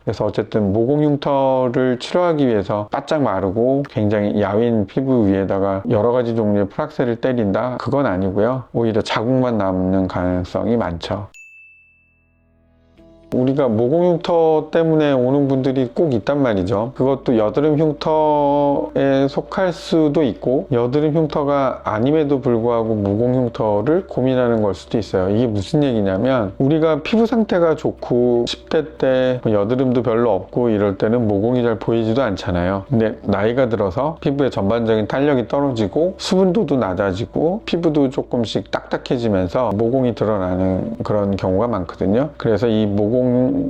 그래서 어쨌든 모공 흉터를 치료하기 위해서 바짝 마르고 굉장히 야윈 피부 위에다가 여러 가지 종류의 프락셀을 때린다? 그건 아니고요. 오히려 자국만 남는 가능성이 많죠. 우리가 모공 흉터 때문에 오는 분들이 꼭 있단 말이죠. 그것도 여드름 흉터에 속할 수도 있고 여드름 흉터가 아님에도 불구하고 모공 흉터를 고민하는 걸 수도 있어요. 이게 무슨 얘기냐면 우리가 피부 상태가 좋고 10대 때 여드름도 별로 없고 이럴 때는 모공이 잘 보이지도 않잖아요. 근데 나이가 들어서 피부의 전반적인 탄력이 떨어지고 수분도도 낮아지고 피부도 조금씩 딱딱해지면서 모공이 드러나는 그런 경우가 많거든요. 그래서 이 모공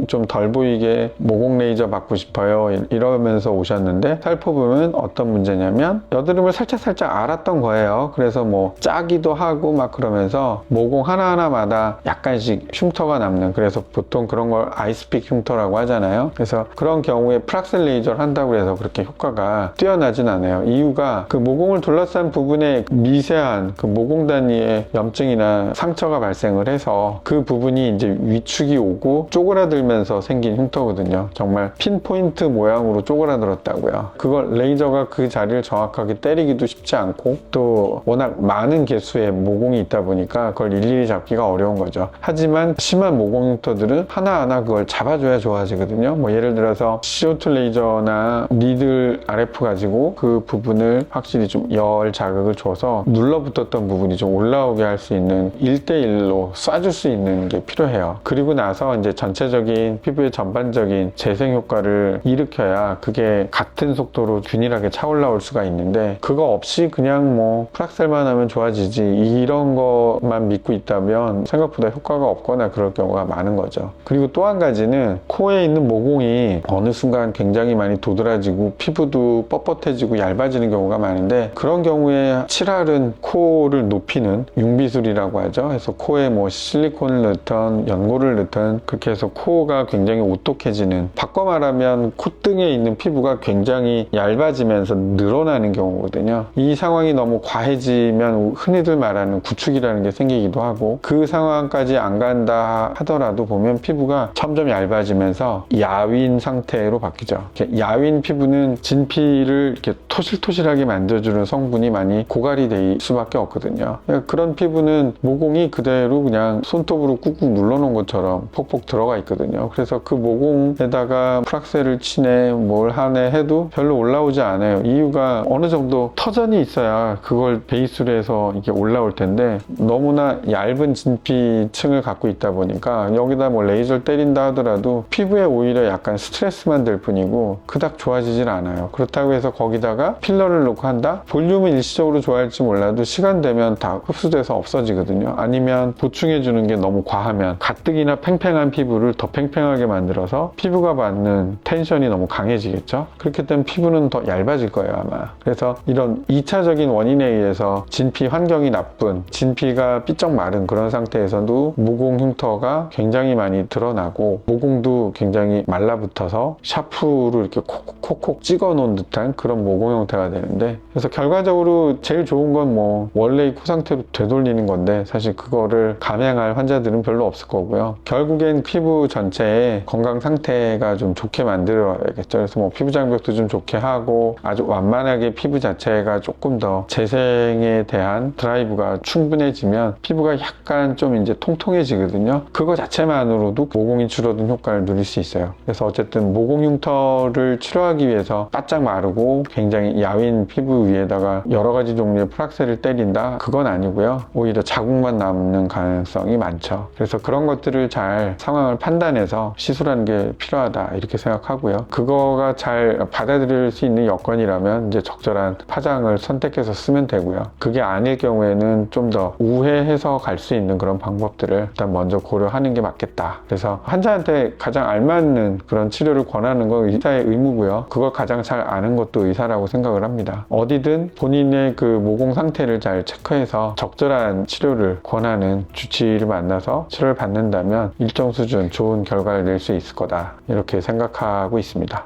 좀 덜 보이게 모공 레이저 받고 싶어요 이러면서 오셨는데 살펴보면 어떤 문제냐면 여드름을 살짝 앓았던 거예요. 그래서 뭐 짜기도 하고 막 그러면서 모공 하나하나마다 약간씩 흉터가 남는, 그래서 보통 그런 걸 아이스픽 흉터라고 하잖아요. 그래서 그런 경우에 프락셀 레이저를 한다고 해서 그렇게 효과가 뛰어나진 않아요. 이유가 그 모공을 둘러싼 부분에 미세한 그 모공 단위의 염증이나 상처가 발생을 해서 그 부분이 이제 위축이 오고 쪼그라들면서 생긴 흉터거든요. 정말 핀포인트 모양으로 쪼그라들었다고요. 그걸 레이저가 그 자리를 정확하게 때리기도 쉽지 않고 또 워낙 많은 개수의 모공이 있다 보니까 그걸 일일이 잡기가 어려운 거죠. 하지만 심한 모공 흉터들은 하나하나 그걸 잡아줘야 좋아지거든요. 뭐 예를 들어서 CO2 레이저나 니들 RF 가지고 그 부분을 확실히 좀 열 자극을 줘서 눌러붙었던 부분이 좀 올라오게 할 수 있는 1대1로 쏴줄 수 있는 게 필요해요. 그리고 나서 이제 전체적인 피부의 전반적인 재생 효과를 일으켜야 그게 같은 속도로 균일하게 차올라올 수가 있는데, 그거 없이 그냥 뭐 프락셀만 하면 좋아지지 이런 것만 믿고 있다면 생각보다 효과가 없거나 그럴 경우가 많은 거죠. 그리고 또 한 가지는 코에 있는 모공이 어느 순간 굉장히 많이 도드라지고 피부도 뻣뻣해지고 얇아지는 경우가 많은데, 그런 경우에 칠할은 코를 높이는 융비술이라고 하죠. 그래서 코에 뭐 실리콘을 넣든 연고를 넣든 그렇게 해서 코가 굉장히 오똑해지는, 바꿔 말하면 콧등에 있는 피부가 굉장히 얇아지면서 늘어나는 경우거든요. 이 상황이 너무 과해지면 흔히들 말하는 구축이라는 게 생기기도 하고, 그 상황까지 안 간다 하더라도 보면 피부가 점점 얇아지면서 야윈 상태로 바뀌죠. 야윈 피부는 진피를 이렇게 토실토실하게 만들어주는 성분이 많이 고갈이 될 수밖에 없거든요. 그런 피부는 모공이 그대로 그냥 손톱으로 꾹꾹 눌러놓은 것처럼 폭폭 들어가 있거든요. 그래서 그 모공에다가 프락셀을 치네 뭘 하네 해도 별로 올라오지 않아요. 이유가 어느 정도 터전이 있어야 그걸 베이스로 해서 이게 올라올 텐데, 너무나 얇은 진피층을 갖고 있다 보니까 여기다 뭐 레이저를 때린다 하더라도 피부에 오히려 약간 스트레스만 될 뿐이고 그닥 좋아지질 않아요. 그렇다고 해서 거기다가 필러를 놓고 한다? 볼륨은 일시적으로 좋아할지 몰라도 시간 되면 다 흡수돼서 없어지거든요. 아니면 보충해 주는 게 너무 과하면 가뜩이나 팽팽한 피부를 더 팽팽하게 만들어서 피부가 받는 텐션이 너무 강해지겠죠. 그렇기 때문에 피부는 더 얇아질 거예요 아마. 그래서 이런 2차적인 원인에 의해서 진피 환경이 나쁜, 진피가 삐쩍 마른 그런 상태에서도 모공 흉터가 굉장히 많이 드러나고 모공도 굉장히 말라붙어서 샤프로 이렇게 콕콕콕 찍어 놓은 듯한 그런 모공 형태가 되는데, 그래서 결과적으로 제일 좋은 건 뭐 원래의 코 상태로 되돌리는 건데 사실 그거를 감행할 환자들은 별로 없을 거고요. 결국엔 피부 전체의 건강 상태가 좀 좋게 만들어야겠죠. 그래서 뭐 피부 장벽도 좀 좋게 하고 아주 완만하게 피부 자체가 조금 더 재생에 대한 드라이브가 충분해지면 피부가 약간 좀 이제 통통해지거든요. 그거 자체만으로도 모공이 줄어든 효과를 누릴 수 있어요. 그래서 어쨌든 모공 흉터를 치료하기 위해서 바짝 마르고 굉장히 야윈 피부 위에다가 여러 가지 종류의 프락셀을 때린다? 그건 아니고요. 오히려 자국만 남는 가능성이 많죠. 그래서 그런 것들을 잘 상황을 판단해서 시술하는 게 필요하다 이렇게 생각하고요. 그거가 잘 받아들일 수 있는 여건이라면 이제 적절한 파장을 선택해서 쓰면 되고요. 그게 아닐 경우에는 좀 더 우회해서 갈 수 있는 그런 방법들을 일단 먼저 고려하는 게 맞겠다. 그래서 환자한테 가장 알맞는 그런 치료를 권하는 건 의사의 의무고요. 그걸 가장 잘 아는 것도 의사라고 생각을 합니다. 어디든 본인의 그 모공 상태를 잘 체크해서 적절한 치료를 권하는 주치의를 만나서 치료를 받는다면 일정 수준 좋은 결과를 낼 수 있을 거다 이렇게 생각하고 있습니다.